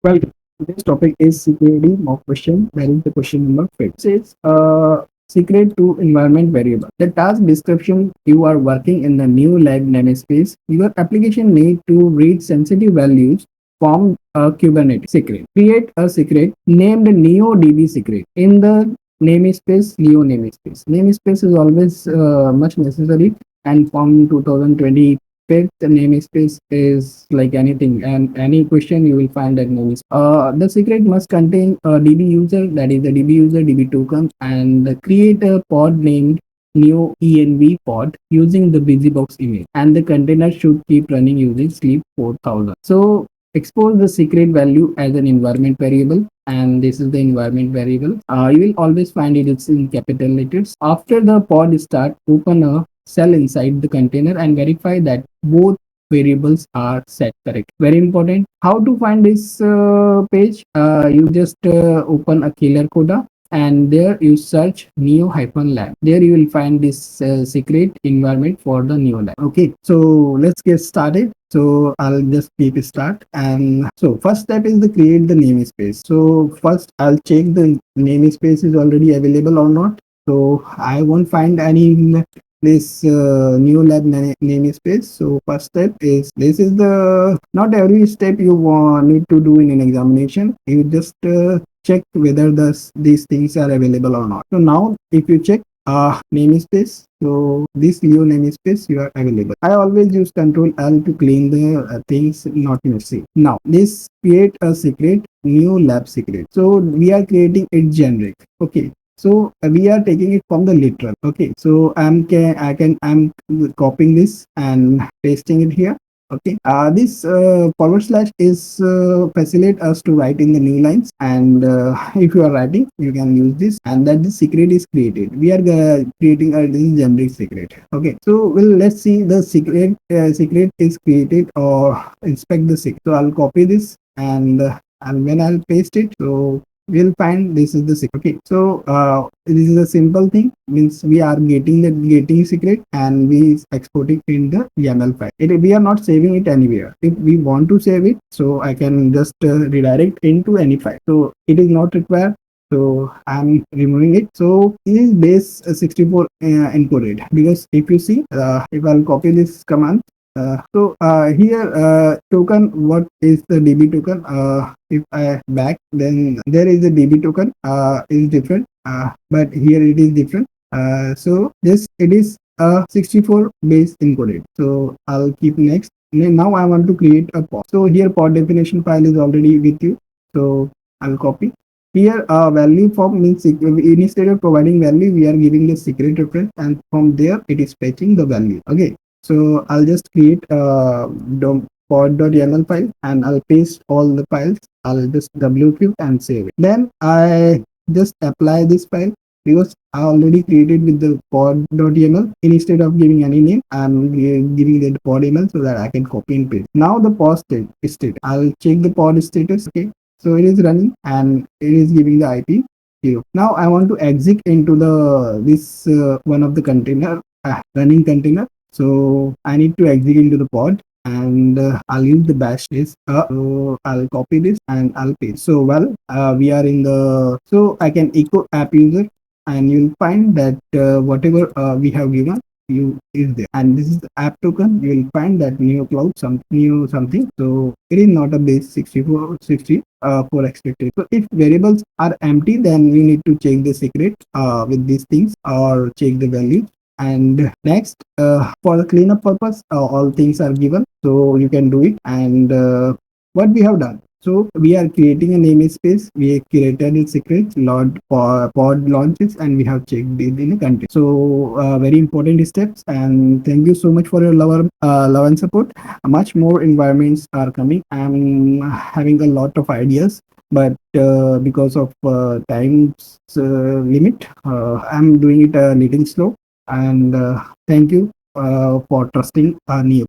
Well, today's topic is CKAD mock question. That is the question number 5. It says secret to environment variable. The task description: you are working in the new lab namespace. Your application need to read sensitive values from a Kubernetes secret. Create a secret named NeoDB secret in the namespace Neo namespace. Namespace is always much necessary, and from 2020 pick the namespace is like anything, and any question you will find that namespace. The secret must contain a db user, that is the dbuser db token, and create a pod named new env pod using the busybox image, and the container should keep running using sleep 4000. So expose the secret value as an environment variable, and this is the environment variable. You will always find it's in capital letters. After the pod start, open a cell inside the container and verify that both variables are set correct. Very important. How to find this page? You just open a killer coda, and there you search neo lab. There you will find this secret environment for the neo lab. Okay, so let's get started. So I'll just keep start. And so first step is to create the namespace. So first I'll check the namespace is already available or not. So I won't find any this new lab namespace. So first step is, this is the, not every step you need to do in an examination. You just check whether these things are available or not. So now if you check namespace, so this new namespace you are available. I always use Control L to clean the things not messy. Now this create a secret, new lab secret. So we are creating it generic. Okay, so we are taking it from the literal. Okay, so I'm copying this and pasting it here. Okay, this forward slash is facilitate us to write in the new lines, and if you are writing you can use this, and that the secret is created. We are creating a this generic secret. Okay, so let's see the secret is created, or inspect the secret. So I'll copy this, and when I'll paste it, so we'll find this is the secret. Okay, so this is a simple thing, means we are getting secret and we exporting in the YAML file. We are not saving it anywhere. If we want to save it, so I can just redirect into any file. So it is not required, so I'm removing it. So it is base 64 encoded, because if you see, if I'll copy this command, here token, what is the db token? If I back, then there is a db token is different, but here it is different. So this, it is 64 base encoded. So I'll keep next. Now I want to create a pod. So here pod definition file is already with you, so I'll copy. Here value form means, instead of providing value, we are giving the secret reference, and from there it is fetching the value. Okay, so I'll just create a pod.yaml file, and I'll paste all the files. I'll just wq and save it. Then I just apply this file, because I already created with the pod.yaml. Instead of giving any name, I'm giving the pod YAML so that I can copy and paste. Now the pod state. I'll check the pod status. Okay, so it is running and it is giving the IP 0. Now I want to exit into the this one of the container, running container. So I need to exit into the pod, and I'll use the bash this. So I'll copy this and I'll paste. So we are in the, so I can echo app user, and you'll find that whatever we have given you is there, and this is the app token. You will find that new cloud something. So it is not a base 6460 for expected. So if variables are empty, then we need to check the secret with these things, or check the value. And next, for the cleanup purpose, all things are given, so you can do it. And what we have done, so we are creating a namespace. We created a secret pod launches, and we have checked it in a country. So very important steps, and thank you so much for your love and support. Much more environments are coming. I'm having a lot of ideas, but because of time's limit, I'm doing it a little slow. And thank you for trusting Neo.